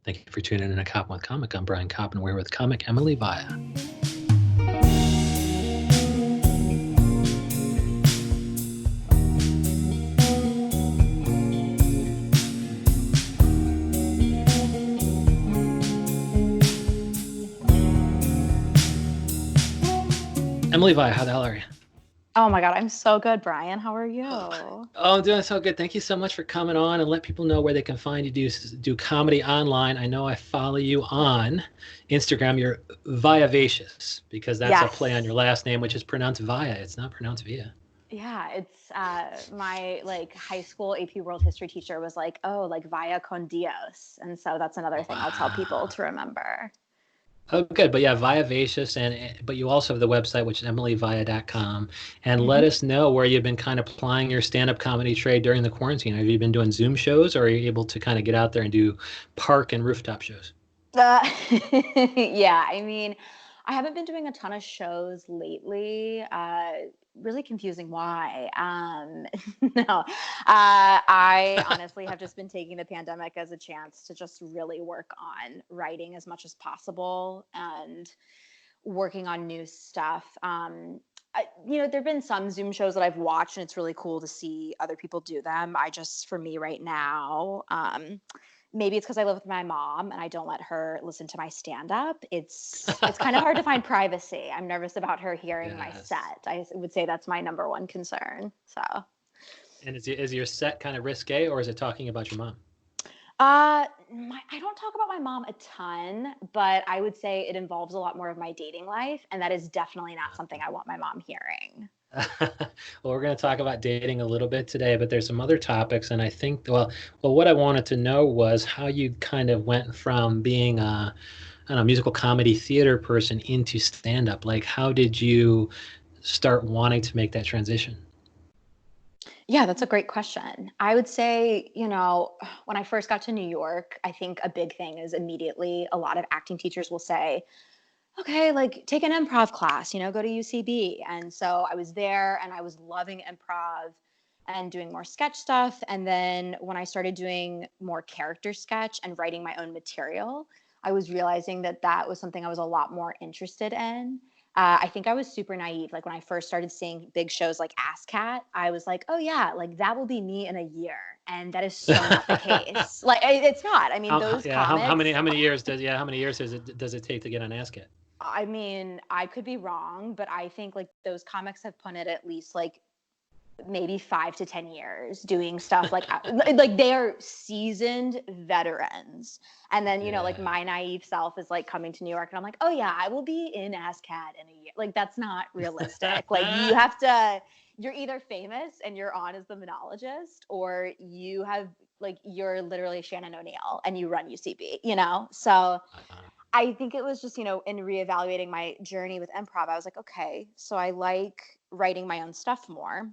Thank you for tuning in to Koppen with Comic. I'm Brian Koppen. We're with comic Emily Via. Emily Via, how the hell are you? Oh my God, I'm so good, Brian. How are you? Oh, I'm doing so good. Thank you so much for coming on and let people know where they can find you do comedy online. I know I follow you on Instagram. You're Viavacious because that's a play on Yes. your last name, which is pronounced Via. It's not pronounced Via. Yeah, it's my like high school AP World History teacher was like, "Oh, like via con Dios." And so that's another Oh, thing I'll tell people wow. to remember. Oh, good. But yeah, Viavacious, but you also have the website, which is emilyvia.com. And let hmm us know where you've been kind of plying your stand-up comedy trade during the quarantine. Have you been doing Zoom shows, or are you able to kind of get out there and do park and rooftop shows? Uh, yeah, I mean, I haven't been doing a ton of shows lately. Really confusing why. No, I honestly have just been taking the pandemic as a chance to just really work on writing as much as possible and working on new stuff. There've been some Zoom shows that I've watched, and it's really cool to see other people do them. For me right now, maybe it's because I live with my mom and I don't let her listen to my stand up. It's kind of hard to find privacy. I'm nervous about her hearing my Yes. set. I would say that's my number one concern. So. And is your set kind of risque, or is it talking about your mom? I don't talk about my mom a ton, but I would say it involves a lot more of my dating life, and that is definitely not something I want my mom hearing. Well, we're going to talk about dating a little bit today, but there's some other topics, and I think, what I wanted to know was how you kind of went from being a, I don't know, musical comedy theater person into stand-up. Like, how did you start wanting to make that transition? Yeah, that's a great question. I would say, when I first got to New York, I think a big thing is immediately a lot of acting teachers will say, okay, like take an improv class, go to UCB. And so I was there and I was loving improv and doing more sketch stuff. And then when I started doing more character sketch and writing my own material, I was realizing that that was something I was a lot more interested in. I think I was super naive. Like when I first started seeing big shows like Ass Cat, I was like, oh yeah, like that will be me in a year. And that is so not the case. Like it's not. I mean, those Yeah, comics, how many years does it take to get on ASCII? I mean, I could be wrong, but I think like those comics have put it at least like maybe 5 to 10 years doing stuff like they are seasoned veterans. And then, like Yeah. my naive self is like coming to New York and I'm like, oh yeah, I will be in ASCAD in a year. Like that's not realistic. Like you're either famous and you're on as the monologist, or you're literally Shannon O'Neill and you run UCB. So I think it was just, in reevaluating my journey with improv, I was like, okay, so I like writing my own stuff more.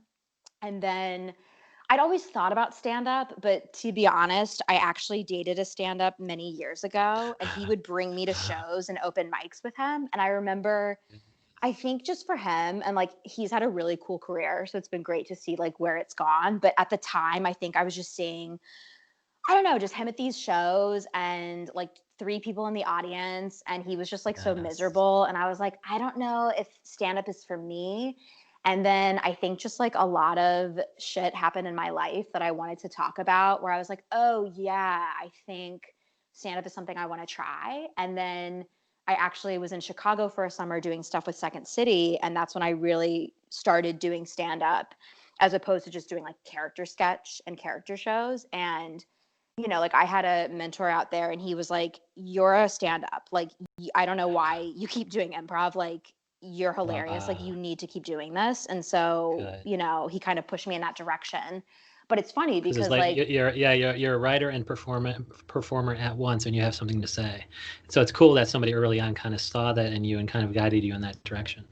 And then I'd always thought about stand up, but to be honest, I actually dated a stand up many years ago, and he would bring me to shows and open mics with him. And I remember, I think just for him, and like he's had a really cool career. So it's been great to see like where it's gone. But at the time, I think I was just seeing, I don't know, just him at these shows and like three people in the audience. And he was just like so Yes. miserable. And I was like, I don't know if stand up is for me. And then I think just like a lot of shit happened in my life that I wanted to talk about, where I was like, oh, yeah, I think stand up is something I want to try. And then I actually was in Chicago for a summer doing stuff with Second City. And that's when I really started doing stand up as opposed to just doing like character sketch and character shows. And like I had a mentor out there and he was like, you're a stand up. Like, I don't know why you keep doing improv. Like, you're hilarious. Like, you Wow. need to keep doing this. And so, Good. he kind of pushed me in that direction. But it's funny Because it's because, like like, you're a writer and performer at once, and you have something to say. So it's cool that somebody early on kind of saw that in you and kind of guided you in that direction.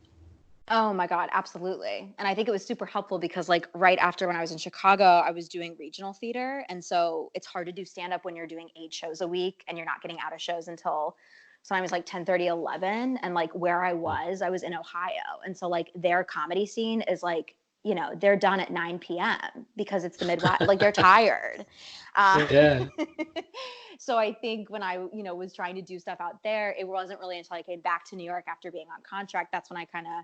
oh my God, absolutely. And I think it was super helpful because, like, right after when I was in Chicago, I was doing regional theater. And so it's hard to do stand up when you're doing 8 shows a week and you're not getting out of shows until sometimes like 10:30, 11. And like where I was in Ohio. And so, like, their comedy scene is like they're done at 9 p.m. because it's the Midwest. Like they're tired. Yeah. So I think when I, was trying to do stuff out there, it wasn't really until I came back to New York after being on contract. That's when I kind of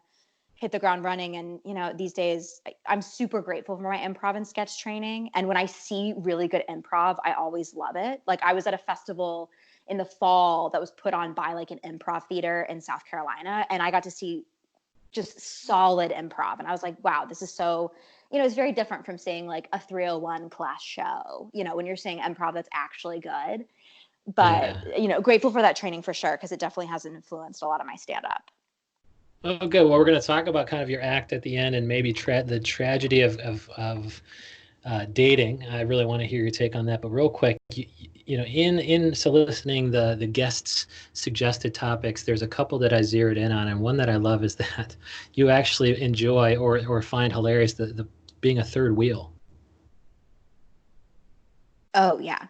hit the ground running. And, these days I'm super grateful for my improv and sketch training. And when I see really good improv, I always love it. Like I was at a festival in the fall that was put on by like an improv theater in South Carolina. And I got to see just solid improv. And I was like, wow, this is so, it's very different from seeing like a 301 class show, when you're seeing improv that's actually good. But, Yeah. Grateful for that training for sure, because it definitely has influenced a lot of my stand up. Oh, good. Well, we're going to talk about kind of your act at the end and maybe the tragedy of dating. I really want to hear your take on that. But real quick, in soliciting the guests' suggested topics, there's a couple that I zeroed in on, and one that I love is that you actually enjoy or find hilarious the being a third wheel. Oh yeah,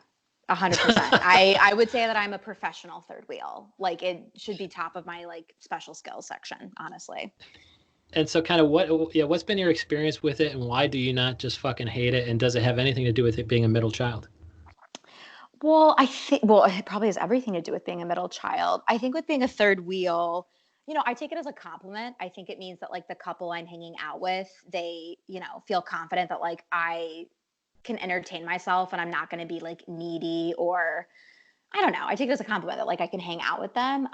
100%. I would say that I'm a professional third wheel. Like it should be top of my like special skills section, honestly. And so kind of what's been your experience with it, and why do you not just fucking hate it? And does it have anything to do with it being a middle child? Well, it probably has everything to do with being a middle child. I think with being a third wheel, I take it as a compliment. I think it means that like the couple I'm hanging out with, they, feel confident that like I can entertain myself and I'm not going to be like needy, or I don't know. I take it as a compliment that like I can hang out with them.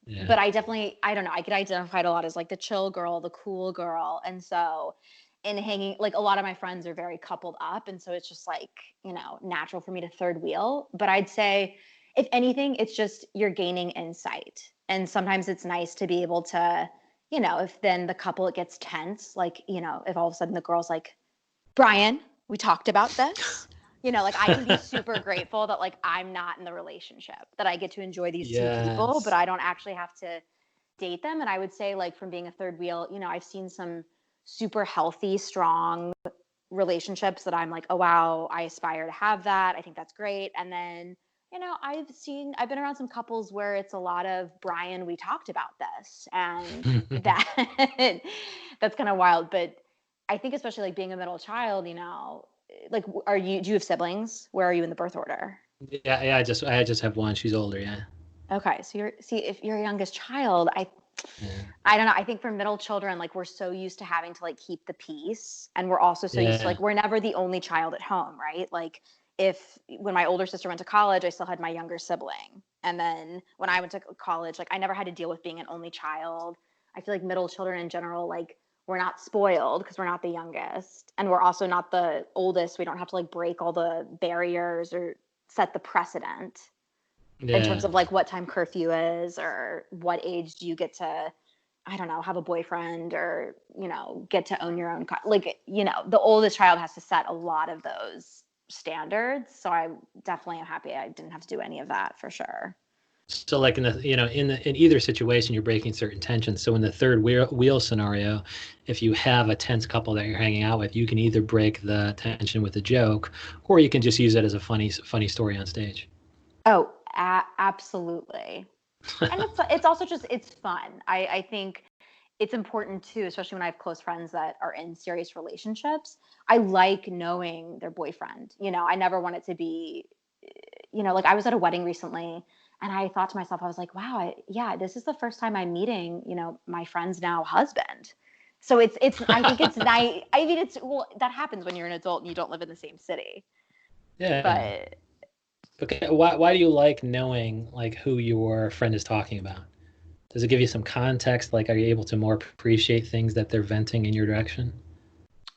Yeah. But I don't know. I get identified a lot as like the chill girl, the cool girl. And so in hanging, like a lot of my friends are very coupled up. And so it's just like, natural for me to third wheel. But I'd say if anything, it's just you're gaining insight. And sometimes it's nice to be able to, if then the couple, it gets tense, like, if all of a sudden the girl's like, Brian, we talked about this. Like I can be super grateful that like I'm not in the relationship, that I get to enjoy these two people, but Yes. I don't actually have to date them. And I would say like from being a third wheel, I've seen some super healthy, strong relationships that I'm like, oh wow, I aspire to have that. I think that's great. And then, I've been around some couples where it's a lot of Brian, we talked about this. And that that's kind of wild. But I think especially like being a middle child, like do you have siblings? Where are you in the birth order? Yeah. I just have one. She's older. Yeah. Okay, so if you're a youngest child, Yeah. I don't know. I think for middle children, like we're so used to having to like keep the peace, and we're also so used to Yeah. like we're never the only child at home, right? Like when my older sister went to college, I still had my younger sibling, and then when I went to college, like I never had to deal with being an only child. I feel like middle children in general, like we're not spoiled because we're not the youngest, and we're also not the oldest. We don't have to like break all the barriers or set the precedent in terms Yeah. of like what time curfew is or what age do you get to, I don't know, have a boyfriend or, get to own your own the oldest child has to set a lot of those standards. So I definitely am happy I didn't have to do any of that for sure. So like in either situation, you're breaking certain tensions. So in the third wheel scenario, if you have a tense couple that you're hanging out with, you can either break the tension with a joke, or you can just use it as a funny story on stage. Oh, absolutely. And it's also just it's fun. I think it's important too, especially when I have close friends that are in serious relationships. I like knowing their boyfriend. I never want it to be, like I was at a wedding recently and I thought to myself, I was like, wow, yeah, this is the first time I'm meeting, my friend's now husband. So I think it's nice. I mean, well, that happens when you're an adult and you don't live in the same city. Yeah. But Okay. Why do you like knowing like who your friend is talking about? Does it give you some context? Like, are you able to more appreciate things that they're venting in your direction?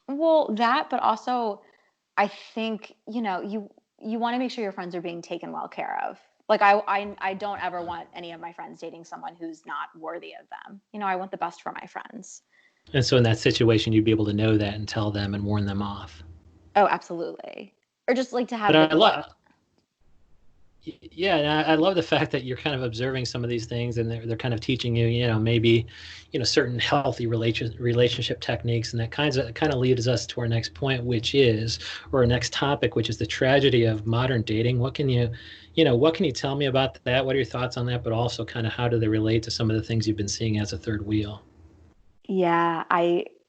well, but also I think, you want to make sure your friends are being taken well care of. Like I don't ever want any of my friends dating someone who's not worthy of them. I want the best for my friends. And so in that situation, you'd be able to know that and tell them and warn them off. Oh, absolutely. Or just like to But have the yeah, and I love the fact that you're kind of observing some of these things, and they're kind of teaching you, maybe, certain healthy relationship techniques, and that kind of leads us to our next point, or our next topic, which is the tragedy of modern dating. What can you tell me about that? What are your thoughts on that? But also, kind of how do they relate to some of the things you've been seeing as a third wheel? Yeah,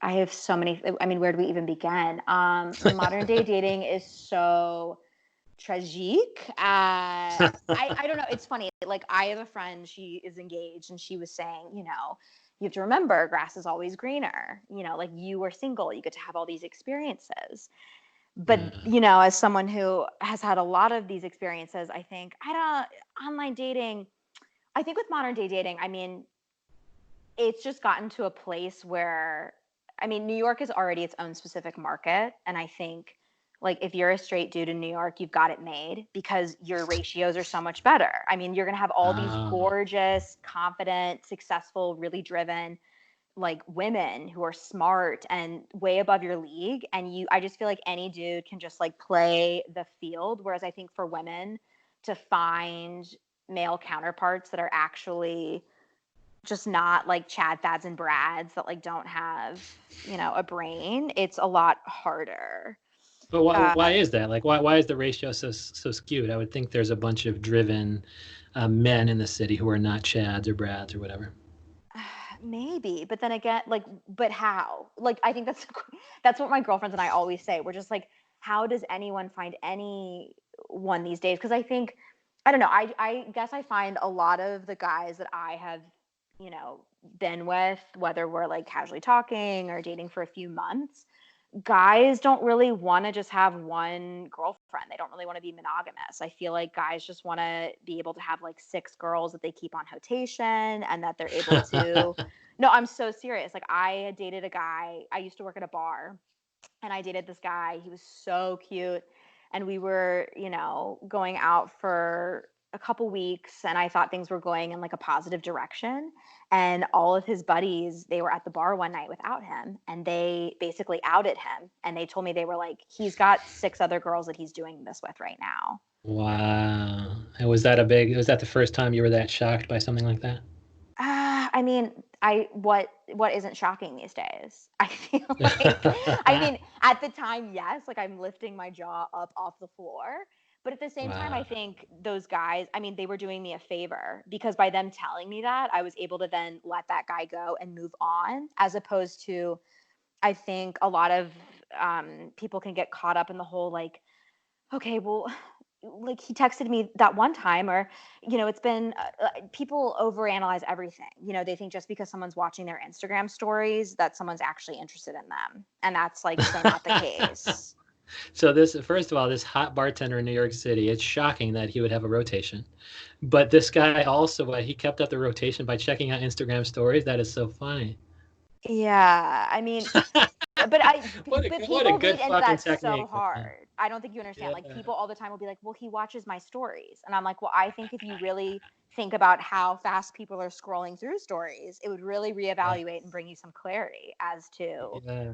I have so many. I mean, where do we even begin? Modern day dating is so tragique. I don't know. It's funny. Like, I have a friend, she is engaged, and she was saying, you have to remember, grass is always greener. Like, you are single, you get to have all these experiences. But, Yeah. as someone who has had a lot of these experiences, I think, online dating, I think with modern day dating, I mean, it's just gotten to a place where, I mean, New York is already its own specific market. And I think, like, if you're a straight dude in New York, you've got it made because your ratios are so much better. I mean, you're going to have all these Oh. gorgeous, confident, successful, really driven, like, women who are smart and way above your league. And I just feel like any dude can just like play the field. Whereas I think for women to find male counterparts that are actually just not like Chad, Fads, and Brads that like don't have, a brain, it's a lot harder. But Uh, why is that? Like, why is the ratio so skewed? I would think there's a bunch of driven men in the city who are not Chads or Brads or whatever. maybe, but then again, like, but how? Like, I think that's what my girlfriends and I always say. We're just like, how does anyone find anyone these days? Because I think, I don't know. I guess I find a lot of the guys that I have, you know, been with, whether we're like casually talking or dating for a few months, guys don't really want to just have one girlfriend. They don't really want to be monogamous. I feel like guys just want to be able to have like six girls that they keep on rotation, and that they're able to. No, I'm so serious. Like, I had dated a guy. I used to work at a bar, and I dated this guy. He was so cute, and we were, going out for a couple weeks, and I thought things were going in like a positive direction. And all of his buddies, they were at the bar one night without him, and they basically outed him. And they told me, they were like, he's got six other girls that he's doing this with right now. Wow. And was that the first time you were that shocked by something like that? I mean, what isn't shocking these days? I feel like, I mean, at the time, yes, like, I'm lifting my jaw up off the floor. But at the same time, I Wow. think those guys, I mean, they were doing me a favor, because by them telling me that, I was able to then let that guy go and move on, as opposed to, I think a lot of people can get caught up in the whole, like, okay, well, like, he texted me that one time, or, it's been, people overanalyze everything. They think just because someone's watching their Instagram stories that someone's actually interested in them. And that's like so not the case. So first of all, this hot bartender in New York City, it's shocking that he would have a rotation. But this guy also, he kept up the rotation by checking out Instagram stories. That is so funny. Yeah. I mean, but What a people good read into fucking that so technique, man. hard. I don't think you understand. Like, Yeah. people all the time will be like, "Well, he watches my stories," and I'm like, "Well, I think if you really think about how fast people are scrolling through stories, it would really reevaluate and bring you some clarity as to Yeah.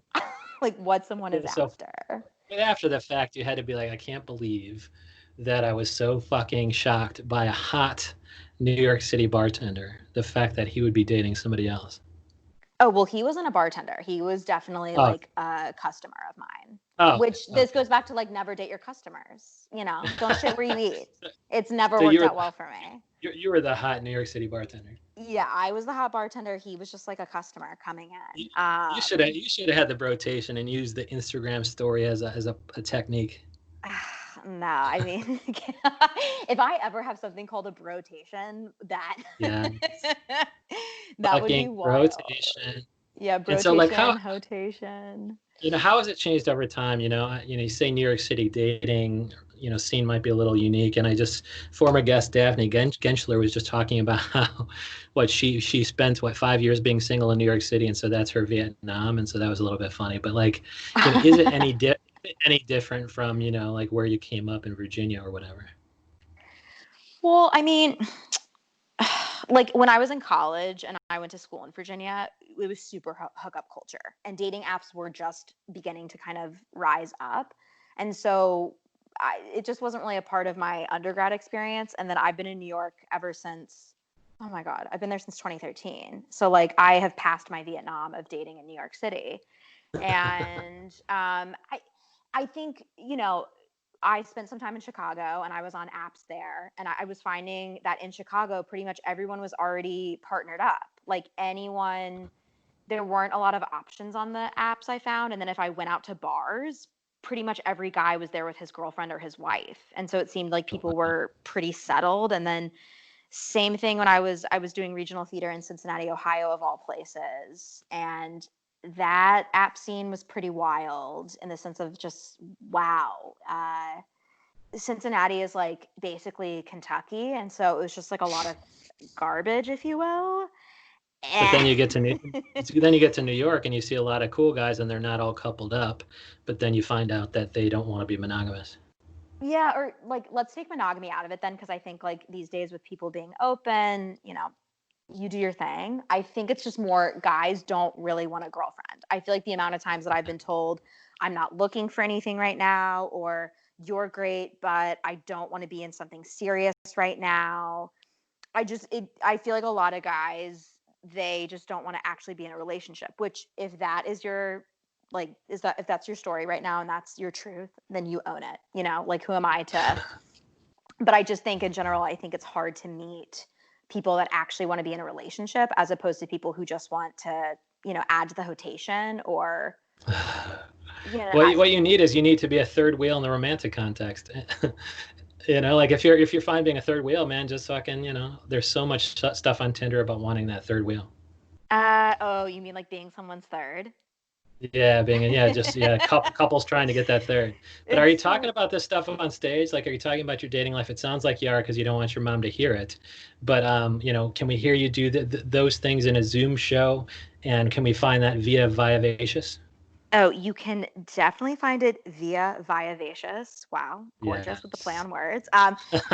like what someone is So after." but after the fact, you had to be like, I can't believe that I was so fucking shocked by a hot New York City bartender. The fact that he would be dating somebody else. Oh, well, he wasn't a bartender. He was definitely Oh, like a customer of mine. oh, Which, this okay. goes back to, like, never date your customers. Don't shit where you eat. It's never So worked out well for me. you were the hot New York City bartender. Yeah, I was the hot bartender. He was just like a customer coming You, in. you should have had the rotation and used the Instagram story as a technique. No, I mean, if I ever have something called a brotation, that Yeah, that would be fucking wild. rotation. Yeah, And so, like, brotation, hotation. how has it changed over time? You say New York City dating, scene might be a little unique. And former guest Daphne Genschler was just talking about how, what she spent, 5 years being single in New York City, and so that's her Vietnam, and so that was a little bit funny. But, like, is it any different from, like, where you came up in Virginia or whatever? Well, I mean, like, when I was in college and I went to school in Virginia, it was super hookup culture, and dating apps were just beginning to kind of rise up. And so it just wasn't really a part of my undergrad experience. And then I've been in New York ever since. Oh my God, I've been there since 2013. So, like, I have passed my Vietnam of dating in New York City. And I think, I spent some time in Chicago, and I was on apps there, and I was finding that in Chicago, pretty much everyone was already partnered up. Like, anyone there weren't a lot of options on the apps I found. And then if I went out to bars, pretty much every guy was there with his girlfriend or his wife. And so it seemed like Oh, people wow. were pretty settled. And then same thing when I was doing regional theater in Cincinnati, Ohio, of all places. And that app scene was pretty wild in the sense of just wow. Cincinnati is like basically Kentucky, and so it was just like a lot of garbage, if you will. But then you get And to then you get to New York and you see a lot of cool guys and they're not all coupled up, but then you find out that they don't want to be monogamous. yeah, or like let's take monogamy out of it then, because I think like these days with people being open, you do your thing. I think it's just more guys don't really want a girlfriend. I feel like the amount of times that I've been told I'm not looking for anything right now, or you're great, but I don't want to be in something serious right now. I feel like a lot of guys, they just don't want to actually be in a relationship, which if that is your like is that if that's your story right now and that's your truth, then you own it. Like who am I to, but I just think in general, I think it's hard to meet people that actually want to be in a relationship as opposed to people who just want to, add to the rotation or, What I, what you need is you need to be a third wheel in the romantic context. Like if you're fine being a third wheel, man, just fucking, there's so much stuff on Tinder about wanting that third wheel. oh, you mean like being someone's third? Yeah, just couples trying to get that third. But are you It's talking about this stuff on stage? Like, are you talking about your dating life? It sounds like you are because you don't want your mom to hear it. But can we hear you do those things in a Zoom show? And can we find that via Vivacious? Oh, you can definitely find it via Vivacious. Wow, gorgeous with the play Yes. on words.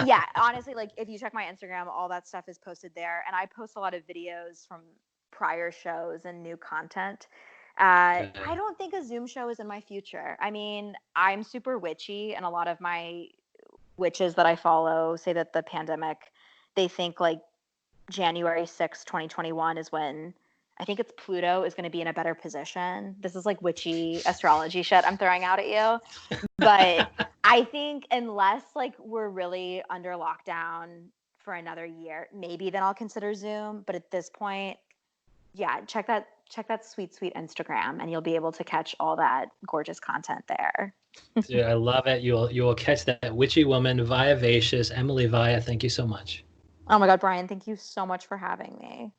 Yeah, honestly, like if you check my Instagram, all that stuff is posted there, and I post a lot of videos from prior shows and new content. I Okay. don't think a Zoom show is in my future. I mean, I'm super witchy, and a lot of my witches that I follow say that the pandemic, they think like January 6th, 2021 is when I think it's Pluto is going to be in a better position. This is like witchy astrology shit I'm throwing out at you. But I think unless like we're really under lockdown for another year, maybe then I'll consider Zoom. But at this point, yeah, check that sweet Instagram and you'll be able to catch all that gorgeous content there. Dude, I love it. You will catch that witchy woman, Vivacious, Emily Via. Thank you so much. Oh my God, Brian, thank you so much for having me.